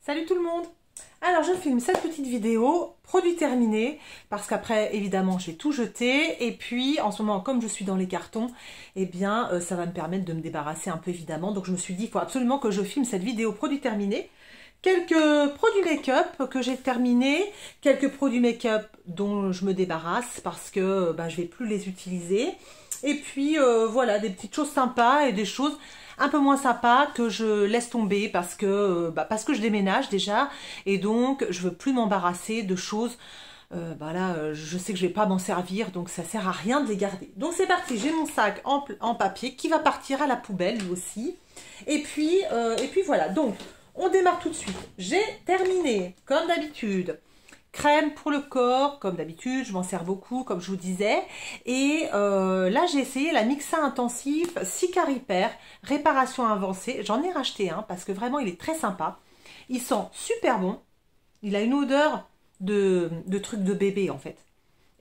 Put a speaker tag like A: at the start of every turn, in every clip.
A: Salut tout le monde! Alors je filme cette petite vidéo, produit terminé, parce qu'après évidemment je vais tout jeter, et puis en ce moment comme je suis dans les cartons, eh bien ça va me permettre de me débarrasser un peu évidemment, donc je me suis dit il faut absolument que je filme cette vidéo produit terminé. Quelques produits make-up que j'ai terminés, quelques produits make-up dont je me débarrasse parce que je vais plus les utiliser, et puis voilà des petites choses sympas et des choses un peu moins sympa que je laisse tomber parce que je déménage déjà et donc je veux plus m'embarrasser de choses. Je sais que je vais pas m'en servir, donc ça sert à rien de les garder. Donc c'est parti, j'ai mon sac en papier qui va partir à la poubelle lui aussi. Et puis voilà, donc on démarre tout de suite. J'ai terminé, comme d'habitude. Crème pour le corps, comme d'habitude, je m'en sers beaucoup, comme je vous disais. Et là, j'ai essayé la Mixa Intensif Cicarepair Réparation Avancée. J'en ai racheté un parce que vraiment, il est très sympa. Il sent super bon. Il a une odeur de truc de bébé, en fait.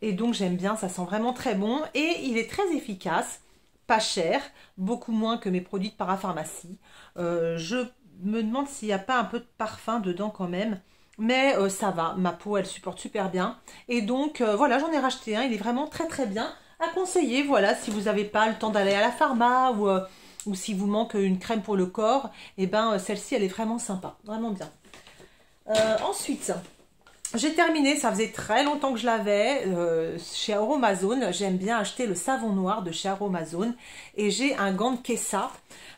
A: Et donc, j'aime bien, ça sent vraiment très bon. Et il est très efficace, pas cher, beaucoup moins que mes produits de parapharmacie. Je me demande s'il n'y a pas un peu de parfum dedans quand même. Mais ça va, ma peau elle supporte super bien. Et donc voilà, j'en ai racheté un, il est vraiment très très bien à conseiller. Voilà, si vous n'avez pas le temps d'aller à la pharma ou si vous manque une crème pour le corps, et ben celle-ci elle est vraiment sympa, vraiment bien. Ensuite, j'ai terminé, ça faisait très longtemps que je l'avais, chez Aromazone. J'aime bien acheter le savon noir de chez Aromazone. Et j'ai un gant de Kessa.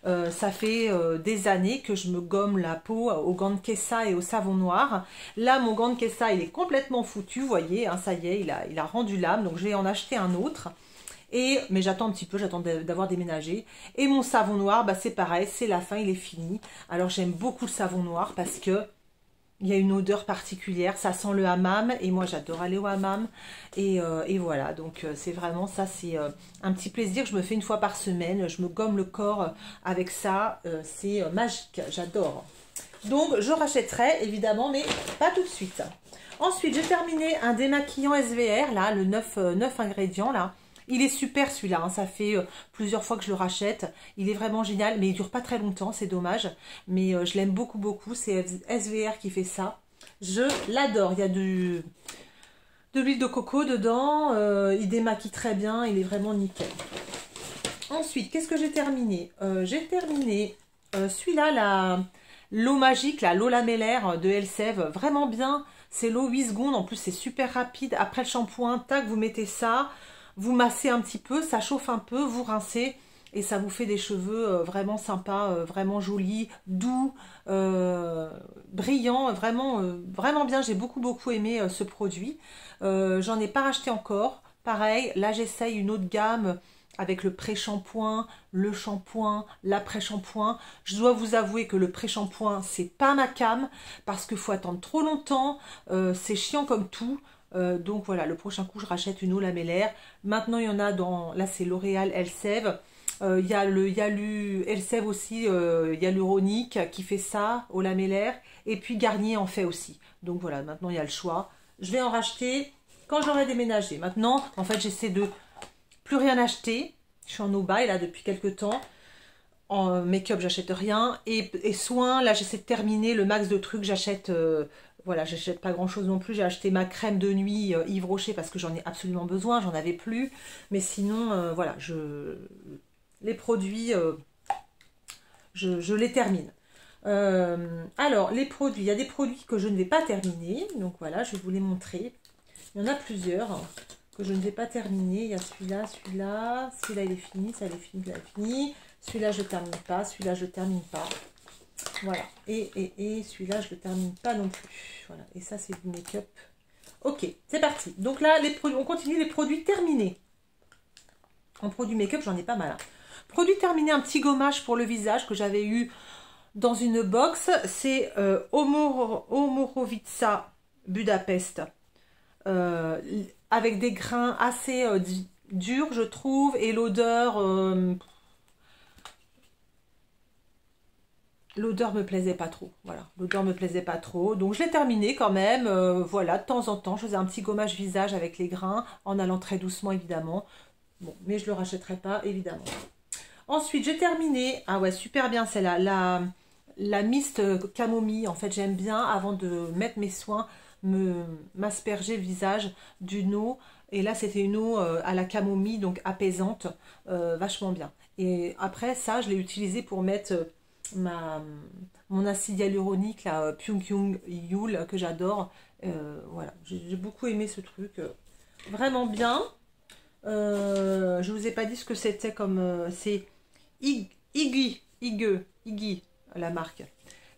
A: Ça fait des années que je me gomme la peau au gant de Kessa et au savon noir. Là, mon gant de Kessa, il est complètement foutu, vous voyez. Hein, ça y est, il a rendu l'âme. Donc, je vais en acheter un autre. Mais j'attends un petit peu, j'attends d'avoir déménagé. Et mon savon noir, c'est pareil, c'est la fin, il est fini. Alors, j'aime beaucoup le savon noir parce que il y a une odeur particulière, ça sent le hammam et moi j'adore aller au hammam et voilà, donc c'est vraiment ça, c'est un petit plaisir que je me fais une fois par semaine, je me gomme le corps avec ça, c'est magique, j'adore. Donc je rachèterai évidemment, mais pas tout de suite. Ensuite j'ai terminé un démaquillant SVR, là, le 9 ingrédients là. Il est super celui-là, hein. Ça fait plusieurs fois que je le rachète. Il est vraiment génial, mais il dure pas très longtemps, c'est dommage. Mais je l'aime beaucoup, beaucoup. C'est SVR qui fait ça. Je l'adore. Il y a de l'huile de coco dedans. Il démaquille très bien. Il est vraiment nickel. Ensuite, qu'est-ce que j'ai terminé? J'ai terminé celui-là, l'eau magique, l'eau lamellaire de Elseve. Vraiment bien. C'est l'eau 8 secondes. En plus, c'est super rapide. Après le shampoing, tac, vous mettez ça. Vous massez un petit peu, ça chauffe un peu, vous rincez et ça vous fait des cheveux vraiment sympas, vraiment jolis, doux, brillants, vraiment bien. J'ai beaucoup aimé ce produit. J'en ai pas racheté encore. Pareil, là j'essaye une autre gamme avec le pré-shampoing, le shampoing, l'après-shampoing. Je dois vous avouer que le pré-shampoing, c'est pas ma came parce qu'il faut attendre trop longtemps. C'est chiant comme tout. Donc voilà, le prochain coup je rachète une eau lamellaire. Maintenant il y en a dans, là c'est L'Oréal Elseve. Il y a Elseve aussi, il y a l'Uronique qui fait ça, eau lamellaire. Et puis Garnier en fait aussi. Donc voilà, maintenant il y a le choix. Je vais en racheter quand j'aurai déménagé. Maintenant, en fait j'essaie de plus rien acheter. Je suis en no-buy là depuis quelques temps. En make-up j'achète rien. Et soins, là j'essaie de terminer le max de trucs. J'achète... Voilà, j'achète pas grand chose non plus. J'ai acheté ma crème de nuit Yves Rocher parce que j'en ai absolument besoin, j'en avais plus. Mais sinon, voilà, les produits, je les termine. Alors, les produits, il y a des produits que je ne vais pas terminer. Donc voilà, je vais vous les montrer. Il y en a plusieurs que je ne vais pas terminer. Il y a celui-là, celui-là il est fini, ça il est fini, il est fini. Celui-là je termine pas, celui-là je termine pas. Voilà, et celui-là, je ne le termine pas non plus. Voilà, et ça, c'est du make-up. Ok, c'est parti. Donc là, on continue les produits terminés. En produits make-up, j'en ai pas mal. Hein. Produit terminé, un petit gommage pour le visage que j'avais eu dans une box. C'est Omorovitsa Budapest. Avec des grains assez durs, je trouve, et l'odeur... L'odeur me plaisait pas trop, voilà, l'odeur me plaisait pas trop, donc je l'ai terminé quand même, voilà, de temps en temps, je faisais un petit gommage visage avec les grains, en allant très doucement évidemment, bon, mais je le rachèterai pas évidemment. Ensuite, j'ai terminé, ah ouais, super bien celle-là, la mist camomille. En fait, j'aime bien, avant de mettre mes soins, m'asperger le visage d'une eau. Et là, c'était une eau à la camomille, donc apaisante, vachement bien. Et après ça, je l'ai utilisé pour mettre mon acide hyaluronique, là, Pyongyang Yul, que j'adore. Voilà, j'ai beaucoup aimé ce truc. Vraiment bien. Je vous ai pas dit ce que c'était comme... c'est Iggy, la marque.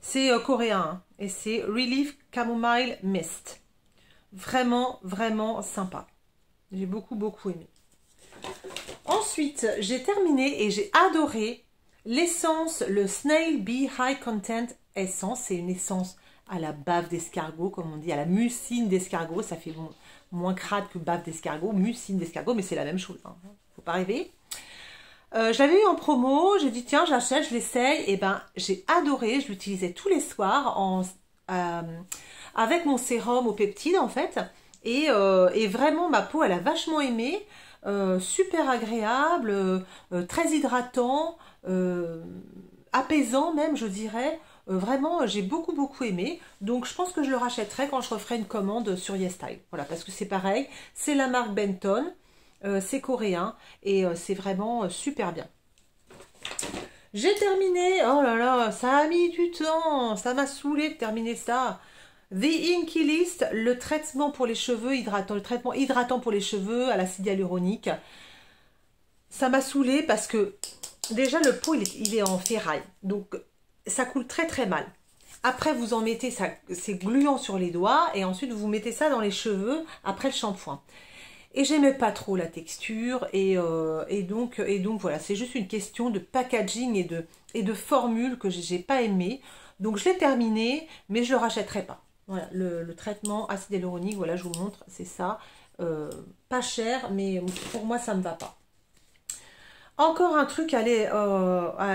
A: C'est coréen, hein, et c'est Relief Chamomile Mist. Vraiment, vraiment sympa. J'ai beaucoup aimé. Ensuite, j'ai terminé et j'ai adoré l'essence, le Snail Bee High Content Essence. C'est une essence à la bave d'escargot, comme on dit, à la mucine d'escargot. Ça fait moins crade que bave d'escargot, mucine d'escargot, mais c'est la même chose. Hein. Faut pas rêver. Je l'avais eu en promo, j'ai dit tiens j'achète, je l'essaye, et ben j'ai adoré, je l'utilisais tous les soirs avec mon sérum aux peptides en fait, et vraiment ma peau elle a vachement aimé, super agréable, très hydratant, apaisant même je dirais, vraiment j'ai beaucoup aimé, donc je pense que je le rachèterai quand je referai une commande sur YesStyle, voilà, parce que c'est pareil, c'est la marque Benton. C'est coréen et c'est vraiment super bien. J'ai terminé, oh là là, ça a mis du temps, ça m'a saoulé de terminer ça. The Inky List, le traitement pour les cheveux hydratant, le traitement hydratant pour les cheveux à l'acide hyaluronique. Ça m'a saoulé parce que déjà le pot il est en ferraille, donc ça coule très mal. Après vous en mettez, c'est gluant sur les doigts et ensuite vous mettez ça dans les cheveux après le shampoing. Et j'aimais pas trop la texture et donc voilà, c'est juste une question de packaging et de formule que j'ai pas aimé. Donc je l'ai terminé, mais je le rachèterai pas. Voilà, le traitement acide hyaluronique, voilà, je vous montre, c'est ça. Pas cher, mais pour moi ça me va pas. Encore un truc à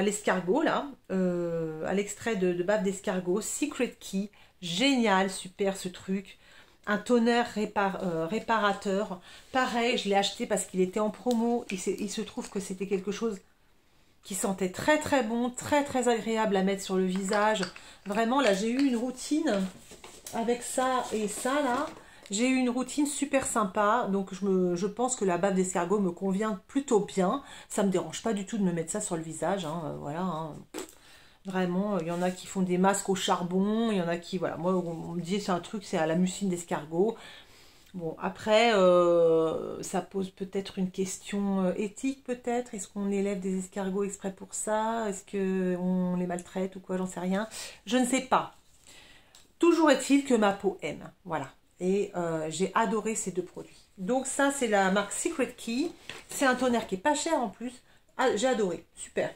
A: l'escargot là, à l'extrait de bave d'escargot, Secret Key, génial, super ce truc. Un toner réparateur. Pareil, je l'ai acheté parce qu'il était en promo. Il se trouve que c'était quelque chose qui sentait très bon, très agréable à mettre sur le visage. Vraiment, là, j'ai eu une routine avec ça et ça, là. J'ai eu une routine super sympa. Donc, je pense que la bave d'escargot me convient plutôt bien. Ça me dérange pas du tout de me mettre ça sur le visage. Hein, voilà, hein. Vraiment, il y en a qui font des masques au charbon, il y en a qui, voilà, moi on me dit c'est un truc, c'est à la mucine d'escargot. Bon, après, ça pose peut-être une question éthique peut-être. Est-ce qu'on élève des escargots exprès pour ça? Est-ce qu'on les maltraite ou quoi? J'en sais rien. Je ne sais pas. Toujours est-il que ma peau aime, voilà. Et j'ai adoré ces deux produits. Donc ça, c'est la marque Secret Key. C'est un toner qui est pas cher en plus. Ah, j'ai adoré, super.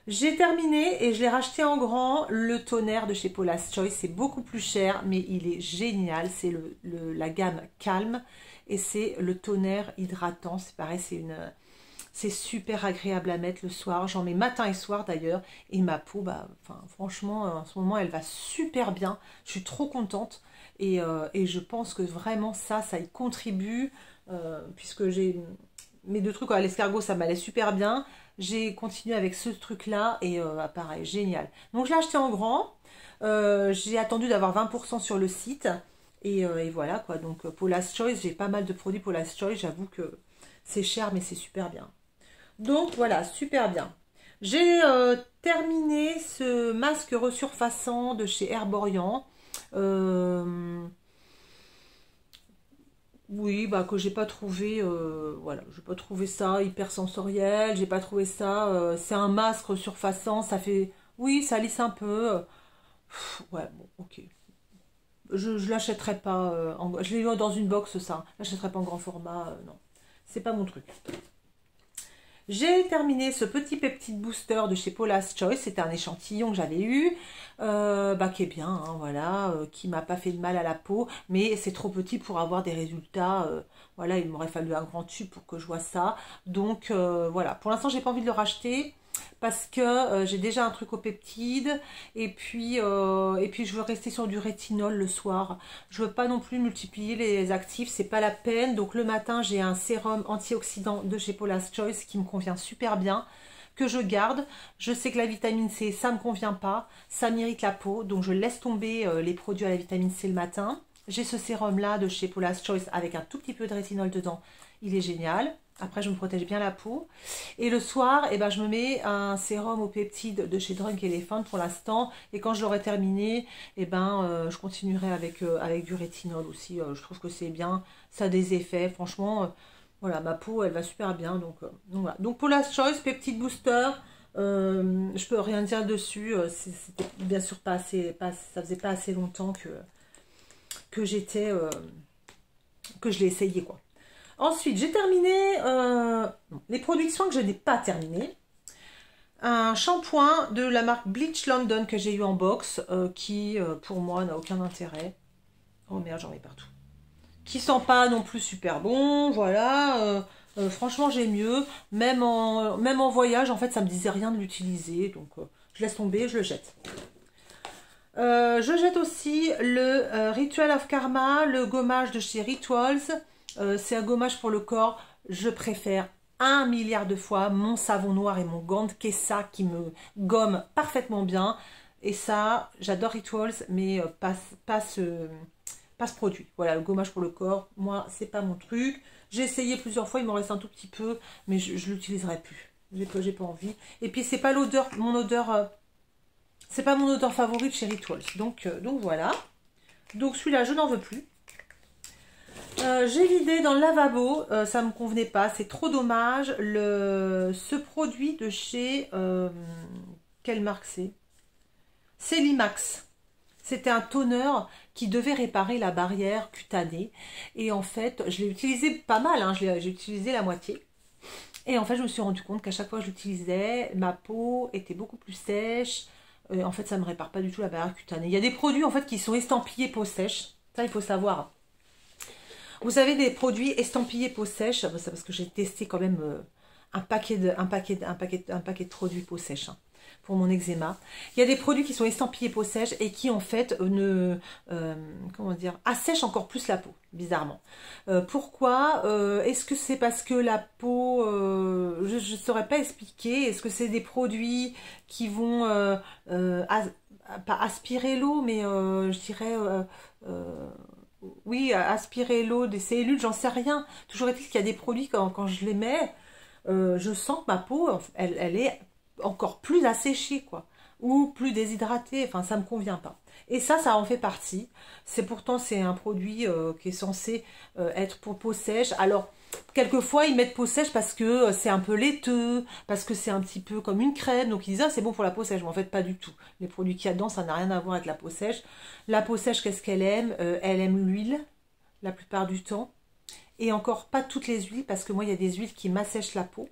A: J'ai terminé et je l'ai racheté en grand, le toner de chez Paula's Choice. C'est beaucoup plus cher, mais il est génial. C'est la gamme Calme et c'est le toner hydratant. C'est pareil, c'est super agréable à mettre le soir. J'en mets matin et soir d'ailleurs. Et ma peau, bah, franchement, en ce moment, elle va super bien. Je suis trop contente. Et je pense que vraiment ça y contribue. Puisque j'ai mes deux trucs à l'escargot, ça m'allait super bien. J'ai continué avec ce truc-là et pareil, génial. Donc je l'ai acheté en grand. J'ai attendu d'avoir 20% sur le site. Et voilà quoi. Donc Paula's Choice, j'ai pas mal de produits Paula's Choice. J'avoue que c'est cher, mais c'est super bien. Donc voilà, super bien. J'ai terminé ce masque resurfaçant de chez Herborian. Oui, bah que j'ai pas trouvé, voilà, j'ai pas trouvé ça hyper sensoriel, j'ai pas trouvé ça, c'est un masque surfaçant, ça fait, oui, ça lisse un peu, ouais, bon, ok. Je l'achèterai pas, je l'ai eu dans une box ça, je l'achèterai pas en grand format, non, c'est pas mon truc. J'ai terminé ce petit peptide booster de chez Paula's Choice. C'était un échantillon que j'avais eu, qui est bien, hein, voilà, qui m'a pas fait de mal à la peau, mais c'est trop petit pour avoir des résultats. Voilà, il m'aurait fallu un grand tube pour que je vois ça. Donc voilà, pour l'instant, j'ai pas envie de le racheter parce que j'ai déjà un truc au peptide et puis je veux rester sur du rétinol le soir. Je veux pas non plus multiplier les actifs, c'est pas la peine. Donc le matin j'ai un sérum antioxydant de chez Paula's Choice qui me convient super bien, que je garde. Je sais que la vitamine C, ça ne me convient pas, ça m'irrite la peau, donc je laisse tomber les produits à la vitamine C le matin. J'ai ce sérum là de chez Paula's Choice avec un tout petit peu de rétinol dedans, il est génial. Après, je me protège bien la peau. Et le soir, eh ben, je me mets un sérum aux peptides de chez Drunk Elephant pour l'instant. Et quand je l'aurai terminé, eh ben, je continuerai avec du rétinol aussi. Je trouve que c'est bien. Ça a des effets. Franchement, voilà, ma peau, elle va super bien. Donc voilà. Donc Paula's Choice, Peptide Booster. Je peux rien dire dessus. C'était bien sûr pas assez. Ça faisait pas assez longtemps que j'étais. Que je l'ai essayé, quoi. Ensuite, j'ai terminé les produits de soins que je n'ai pas terminés. Un shampoing de la marque Bleach London que j'ai eu en box, qui, pour moi, n'a aucun intérêt. Oh merde, j'en ai partout. Qui sent pas non plus super bon, voilà. Franchement, j'ai mieux. Même en voyage, en fait, ça me disait rien de l'utiliser. Donc, je laisse tomber, je le jette. Je jette aussi le Ritual of Karma, le gommage de chez Rituals. C'est un gommage pour le corps. Je préfère 1 milliard de fois mon savon noir et mon gant de Kessa qui me gomme parfaitement bien. Et ça, j'adore Rituals, mais pas ce produit. Voilà, le gommage pour le corps, moi, c'est pas mon truc. J'ai essayé plusieurs fois, il m'en reste un tout petit peu, mais je l'utiliserai plus. J'ai pas envie. Et puis, c'est pas c'est pas mon odeur favorite chez Rituals. Donc voilà. Donc celui-là, je n'en veux plus. J'ai vidé dans le lavabo, ça me convenait pas, c'est trop dommage. Ce produit de chez quelle marque c'est? C'est Limax. C'était un toner qui devait réparer la barrière cutanée. Et en fait, je l'ai utilisé pas mal, hein, j'ai utilisé la moitié. Et en fait, je me suis rendu compte qu'à chaque fois que je l'utilisais, ma peau était beaucoup plus sèche. En fait, ça ne me répare pas du tout la barrière cutanée. Il y a des produits en fait qui sont estampillés peau sèche. Ça, il faut savoir. Vous avez des produits estampillés peau sèche, c'est parce que j'ai testé quand même un paquet de produits peau sèche, hein, pour mon eczéma. Il y a des produits qui sont estampillés peau sèche et qui en fait comment dire, assèchent encore plus la peau, bizarrement. Pourquoi? Est-ce que c'est parce que la peau, je ne saurais pas expliquer. Est-ce que c'est des produits qui vont pas aspirer l'eau, mais je dirais oui, aspirer l'eau des cellules, j'en sais rien. Toujours est-il qu'il y a des produits, quand je les mets, je sens que ma peau, elle est encore plus asséchée, quoi. Ou plus déshydratée, enfin, ça ne me convient pas. Et ça en fait partie. Pourtant, c'est un produit qui est censé être pour peau sèche. Alors, quelquefois, ils mettent peau sèche parce que c'est un peu laiteux, parce que c'est un petit peu comme une crème. Donc, ils disent, ah, c'est bon pour la peau sèche. Mais en fait, pas du tout. Les produits qu'il y a dedans, ça n'a rien à voir avec la peau sèche. La peau sèche, qu'est-ce qu'elle aime? Elle aime l'huile, la plupart du temps. Et encore pas toutes les huiles, parce que moi, il y a des huiles qui m'assèchent la peau.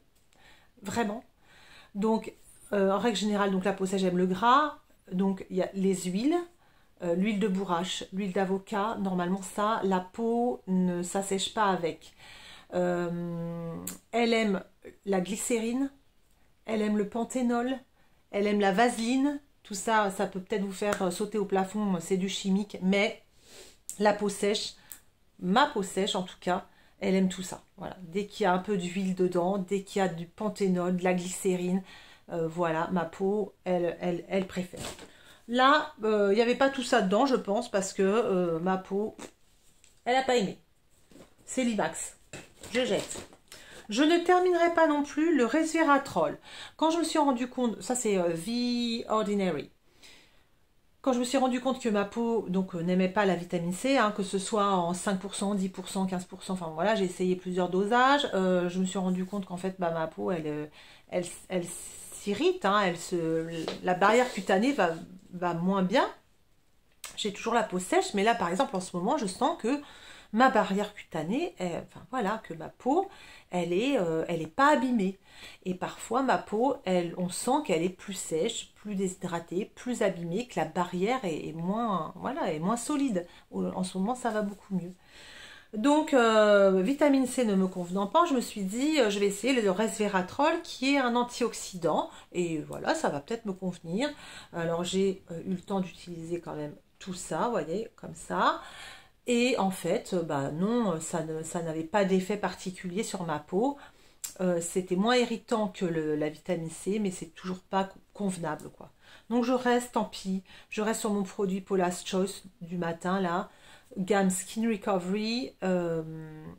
A: Vraiment. Donc, en règle générale, donc la peau sèche aime le gras. Donc, il y a les huiles. L'huile de bourrache, l'huile d'avocat, normalement ça, la peau ne s'assèche pas avec. Elle aime la glycérine, elle aime le panthénol, elle aime la vaseline. Tout ça, ça peut peut-être vous faire sauter au plafond, c'est du chimique, mais la peau sèche, ma peau sèche en tout cas, elle aime tout ça. Voilà. Dès qu'il y a un peu d'huile dedans, dès qu'il y a du panthénol, de la glycérine, voilà, ma peau, elle préfère. Là, il n'y avait pas tout ça dedans, je pense, parce que ma peau, elle n'a pas aimé. C'est Limax. Je jette. Je ne terminerai pas non plus le resveratrol. Quand je me suis rendu compte, ça c'est The Ordinary. Quand je me suis rendu compte que ma peau donc n'aimait pas la vitamine C, hein, que ce soit en 5%, 10%, 15%, enfin voilà, j'ai essayé plusieurs dosages. Je me suis rendu compte qu'en fait, bah, ma peau, elle s'irrite, hein, la barrière cutanée va moins bien. J'ai toujours la peau sèche, mais là, par exemple, en ce moment, je sens que ma barrière cutanée, enfin voilà, que ma peau, elle est pas abîmée. Et parfois, ma peau, on sent qu'elle est plus sèche, plus déshydratée, plus abîmée, que la barrière est moins, voilà, est moins solide. En ce moment, ça va beaucoup mieux. Donc, vitamine C ne me convenant pas, je me suis dit, je vais essayer le resveratrol qui est un antioxydant. Et voilà, ça va peut-être me convenir. Alors, j'ai eu le temps d'utiliser quand même tout ça, vous voyez, comme ça. Et en fait, bah non, ça n'avait pas d'effet particulier sur ma peau. c'était moins irritant que la vitamine C, mais c'est toujours pas convenable, quoi. Donc je reste, tant pis, je reste sur mon produit Paula's Choice du matin, là, gamme Skin Recovery,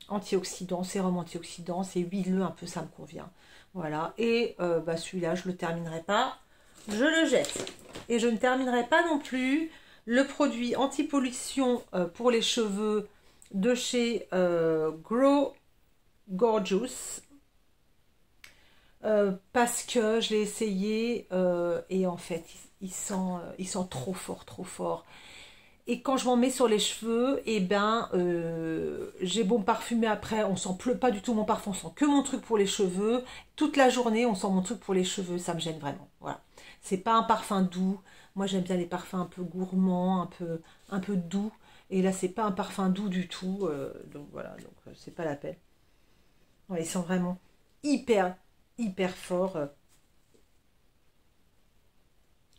A: antioxydant, sérum antioxydant, c'est huileux un peu, ça me convient. Voilà, et celui-là, je le terminerai pas, je le jette. Et je ne terminerai pas non plus le produit anti-pollution pour les cheveux de chez Grow Gorgeous. Parce que je l'ai essayé et en fait il sent trop fort, trop fort. Et quand je m'en mets sur les cheveux, et ben j'ai beau me parfumer après, on sent plus, pas du tout mon parfum, on sent que mon truc pour les cheveux. Toute la journée, on sent mon truc pour les cheveux, ça me gêne vraiment. Voilà. C'est pas un parfum doux. Moi j'aime bien les parfums un peu gourmands, un peu doux. Et là c'est pas un parfum doux du tout. Donc voilà, donc c'est pas la peine. Ouais, ils sont vraiment hyper fort.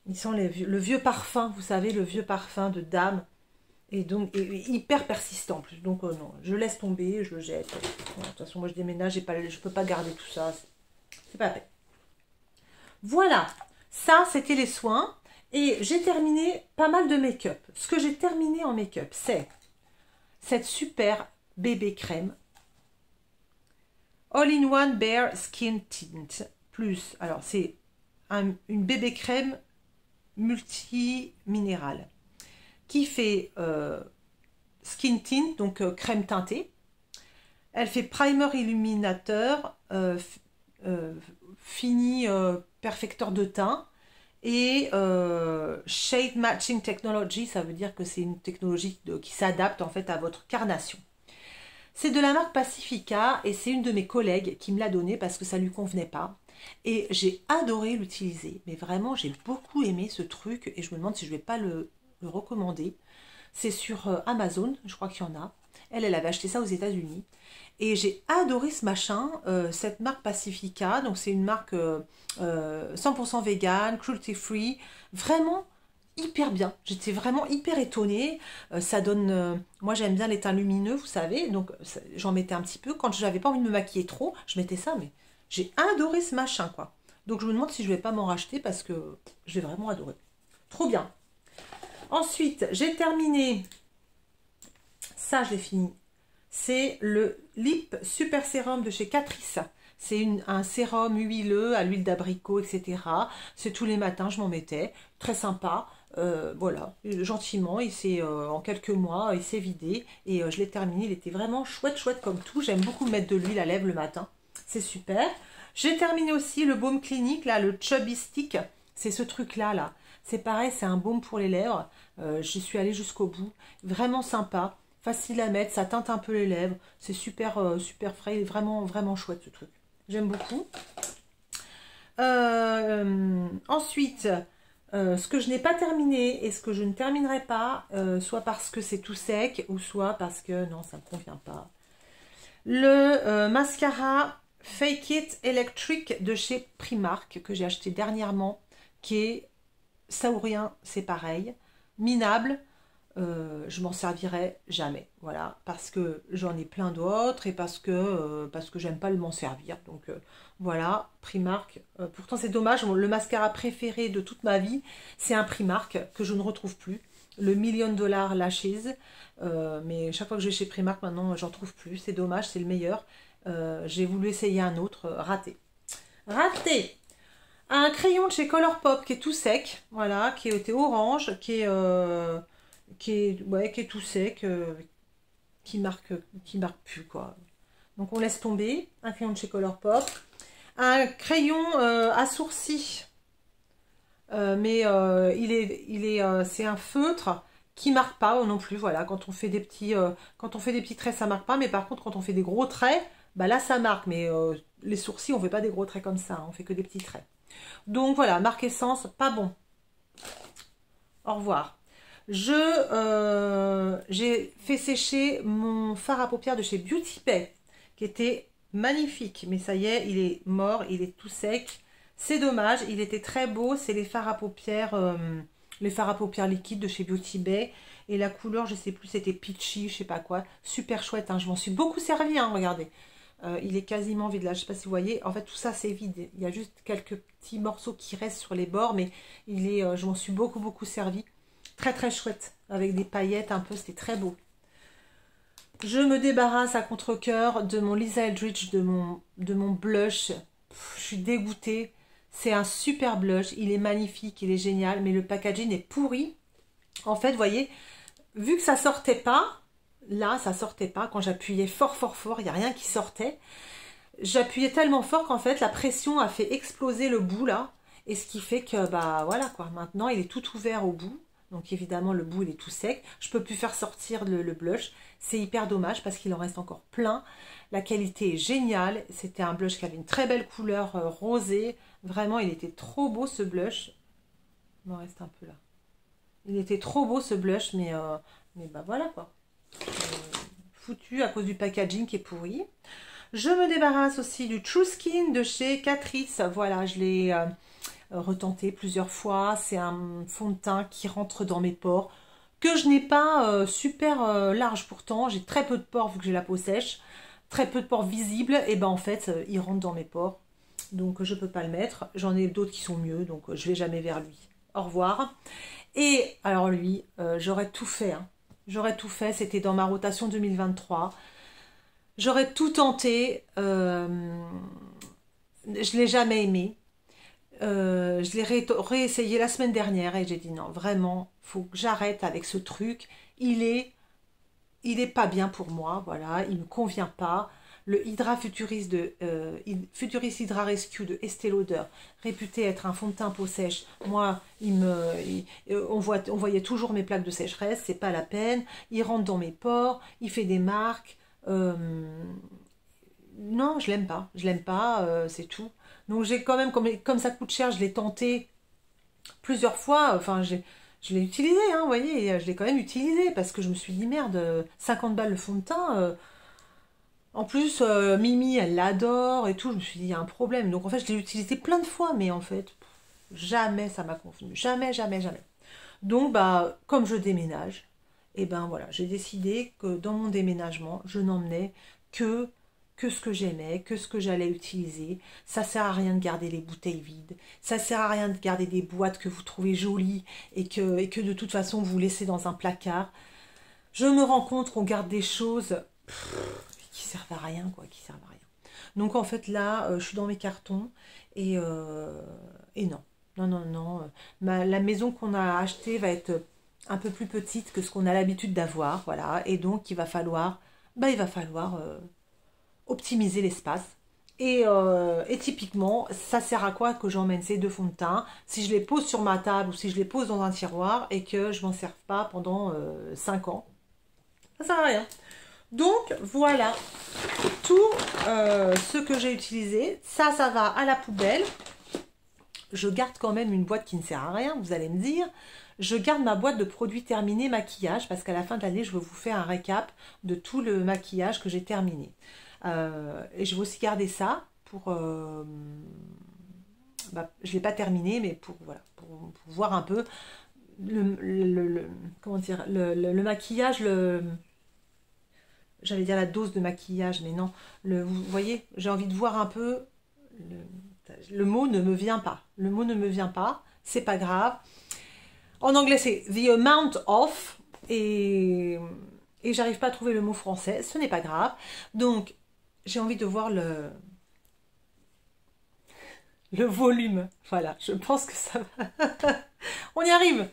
A: Ils sont le vieux parfum, vous savez, le vieux parfum de dame. Et donc, hyper persistant en plus. Donc, non, je laisse tomber, je le jette. Bon, de toute façon, moi, je déménage, je ne peux pas garder tout ça. C'est pas la peine. Voilà, ça, c'était les soins. Et j'ai terminé pas mal de make-up. Ce que j'ai terminé en make-up, c'est cette super bébé crème All-in-One Bare Skin Tint plus, alors c'est une bébé crème multi-minérale qui fait Skin Tint, donc crème teintée. Elle fait primer illuminateur, fini perfecteur de teint et Shade Matching Technology, ça veut dire que c'est une technologie qui s'adapte en fait à votre carnation. C'est de la marque Pacifica et c'est une de mes collègues qui me l'a donné parce que ça ne lui convenait pas. Et j'ai adoré l'utiliser. Mais vraiment, j'ai beaucoup aimé ce truc et je me demande si je ne vais pas le recommander. C'est sur Amazon, je crois qu'il y en a. Elle avait acheté ça aux États-Unis. Et j'ai adoré ce machin, cette marque Pacifica. Donc c'est une marque 100% vegan, cruelty free. Vraiment hyper bien. J'étais vraiment hyper étonnée. Ça donne... moi, j'aime bien les teints lumineux, vous savez. Donc, j'en mettais un petit peu. Quand je n'avais pas envie de me maquiller trop, je mettais ça. Mais j'ai adoré ce machin, quoi. Donc, je me demande si je ne vais pas m'en racheter parce que j'ai vraiment adoré. Trop bien. Ensuite, j'ai terminé... Ça, je l'ai fini. C'est le Lip Super Sérum de chez Catrice. C'est un sérum huileux à l'huile d'abricot, etc. C'est tous les matins, je m'en mettais. Très sympa. Voilà, gentiment, en quelques mois, il s'est vidé et je l'ai terminé. Il était vraiment chouette comme tout. J'aime beaucoup mettre de l'huile à lèvres le matin. C'est super. J'ai terminé aussi le baume clinique, là, le Chubby Stick. C'est ce truc-là, là. C'est pareil, c'est un baume pour les lèvres. J'y suis allée jusqu'au bout. Vraiment sympa. Facile à mettre, ça teinte un peu les lèvres. C'est super frais. Vraiment chouette ce truc. J'aime beaucoup. Ensuite... ce que je n'ai pas terminé et ce que je ne terminerai pas, soit parce que c'est tout sec ou soit parce que non, ça ne me convient pas. Le mascara Fake It Electric de chez Primark que j'ai acheté dernièrement, qui est ça ou rien, c'est pareil, minable. Je m'en servirai jamais, voilà, parce que j'en ai plein d'autres et parce que j'aime pas m'en servir, donc voilà, Primark, pourtant c'est dommage, le mascara préféré de toute ma vie, c'est un Primark que je ne retrouve plus, le $1 000 000 Lashes, mais chaque fois que je vais chez Primark maintenant, j'en trouve plus, c'est dommage, c'est le meilleur, j'ai voulu essayer un autre, raté. Un crayon de chez Colourpop qui est tout sec, voilà, qui était orange, qui est tout sec, qui marque plus, quoi. Donc on laisse tomber. Un crayon de chez Colourpop. Un crayon à sourcils, mais c'est un feutre qui marque pas non plus. Voilà, quand on fait des petits traits, ça marque pas. Mais par contre, quand on fait des gros traits, bah là ça marque. Mais les sourcils, on fait pas des gros traits comme ça. Hein, on fait que des petits traits. Donc voilà, marque Essence, pas bon. Au revoir. J'ai fait sécher mon fard à paupières de chez Beauty Bay, qui était magnifique, mais ça y est, il est mort, il est tout sec. C'est dommage, il était très beau, c'est les fards à paupières liquides de chez Beauty Bay. Et la couleur, je sais plus, c'était peachy, je sais pas quoi. Super chouette, hein, je m'en suis beaucoup servi, hein, regardez. Il est quasiment vide là, je ne sais pas si vous voyez. En fait, tout ça, c'est vide. Il y a juste quelques petits morceaux qui restent sur les bords, mais je m'en suis beaucoup servi. Très très chouette, avec des paillettes un peu, c'était très beau. Je me débarrasse à contre-cœur de mon Lisa Eldridge, de mon blush. Je suis dégoûtée. C'est un super blush, il est magnifique, il est génial, mais le packaging est pourri. En fait, vous voyez, vu que ça sortait pas, là, ça sortait pas. Quand j'appuyais fort, il n'y a rien qui sortait. J'appuyais tellement fort qu'en fait, la pression a fait exploser le bout, là. Et ce qui fait que, bah, voilà, quoi. Maintenant, il est tout ouvert au bout. Donc, évidemment, le bout, il est tout sec. Je peux plus faire sortir le blush. C'est hyper dommage parce qu'il en reste encore plein. La qualité est géniale. C'était un blush qui avait une très belle couleur rosée. Vraiment, il était trop beau, ce blush. Il m'en reste un peu, là. Il était trop beau, ce blush, mais bah, voilà, quoi. Foutu à cause du packaging qui est pourri. Je me débarrasse aussi du True Skin de chez Catrice. Voilà, je l'ai retenté plusieurs fois. C'est un fond de teint qui rentre dans mes pores, que je n'ai pas super large pourtant. J'ai très peu de pores vu que j'ai la peau sèche. Très peu de pores visibles. Et ben en fait, il rentre dans mes pores. Donc je ne peux pas le mettre. J'en ai d'autres qui sont mieux, donc je ne vais jamais vers lui. Au revoir. Et alors lui, j'aurais tout fait. Hein. J'aurais tout fait. C'était dans ma rotation 2023. J'aurais tout tenté, je ne l'ai jamais aimé. Je l'ai réessayé la semaine dernière et j'ai dit non, vraiment, faut que j'arrête avec ce truc. Il est pas bien pour moi, voilà, il ne me convient pas. Le Hydra Futurist Futurist Hydra Rescue de Estée Lauder, réputé être un fond de teint peau sèche, moi, on voyait toujours mes plaques de sécheresse, c'est pas la peine. Il rentre dans mes pores, il fait des marques. Non, je l'aime pas, c'est tout. Donc j'ai quand même, comme ça coûte cher, je l'ai tenté plusieurs fois, enfin je l'ai utilisé, hein, vous voyez, je l'ai quand même utilisé, parce que je me suis dit, merde, 50 balles le fond de teint, en plus, Mimi, elle l'adore et tout, je me suis dit, il y a un problème. Donc en fait, je l'ai utilisé plein de fois, mais en fait, jamais ça m'a convenu, jamais. Donc, bah, comme je déménage, et ben voilà, j'ai décidé que dans mon déménagement, je n'emmenais que ce que j'aimais, que ce que j'allais utiliser. Ça sert à rien de garder les bouteilles vides. Ça sert à rien de garder des boîtes que vous trouvez jolies et que de toute façon vous laissez dans un placard. Je me rends compte qu'on garde des choses qui servent à rien, quoi, qui servent à rien. Donc en fait là, je suis dans mes cartons et non. Non. La maison qu'on a achetée va être un peu plus petite que ce qu'on a l'habitude d'avoir, voilà. Et donc il va falloir optimiser l'espace. Et typiquement, ça sert à quoi que j'emmène ces deux fonds de teint si je les pose sur ma table ou si je les pose dans un tiroir et que je m'en serve pas pendant 5 ans? Ça sert à rien. Donc voilà tout ce que j'ai utilisé. Ça va à la poubelle. Je garde quand même une boîte qui ne sert à rien, vous allez me dire. Je garde ma boîte de produits terminés maquillage parce qu'à la fin de l'année, je vais vous faire un récap de tout le maquillage que j'ai terminé. Et je vais aussi garder ça pour... je ne l'ai pas terminé, mais pour voir un peu comment dire, le maquillage, j'allais dire la dose de maquillage, mais non. Vous voyez, j'ai envie de voir un peu... Le mot ne me vient pas. Le mot ne me vient pas. C'est pas grave. En anglais, c'est the amount of. Et j'arrive pas à trouver le mot français. Ce n'est pas grave. Donc, j'ai envie de voir le volume. Voilà, je pense que ça va. On y arrive.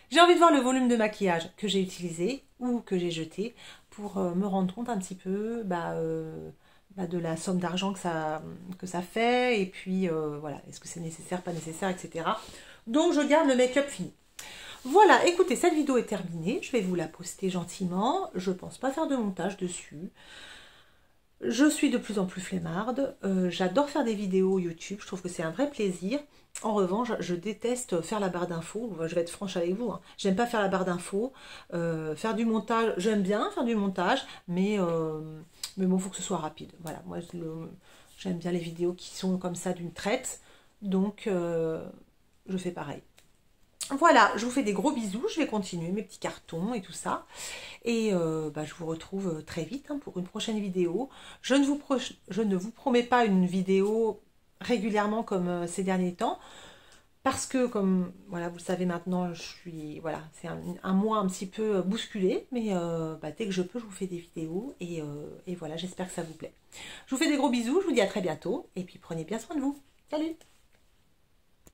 A: J'ai envie de voir le volume de maquillage que j'ai utilisé ou que j'ai jeté pour me rendre compte un petit peu de la somme d'argent que ça fait. Et puis, voilà, est-ce que c'est nécessaire, pas nécessaire, etc. Donc, je garde le make-up fini. Voilà, écoutez, cette vidéo est terminée. Je vais vous la poster gentiment. Je pense pas faire de montage dessus. Je suis de plus en plus flemmarde. J'adore faire des vidéos YouTube. Je trouve que c'est un vrai plaisir. En revanche, je déteste faire la barre d'infos. Je vais être franche avec vous. Hein. J'aime pas faire la barre d'infos. Faire du montage, j'aime bien faire du montage, mais bon, il faut que ce soit rapide. Voilà, moi, j'aime bien les vidéos qui sont comme ça d'une traite. Donc, je fais pareil. Voilà, je vous fais des gros bisous, je vais continuer mes petits cartons et tout ça. Et je vous retrouve très vite hein, pour une prochaine vidéo. Je ne vous promets pas une vidéo régulièrement comme ces derniers temps. Parce que, comme voilà, vous le savez maintenant, voilà, c'est un mois un petit peu bousculé. Mais dès que je peux, je vous fais des vidéos. Et voilà, j'espère que ça vous plaît. Je vous fais des gros bisous, je vous dis à très bientôt. Et puis prenez bien soin de vous. Salut!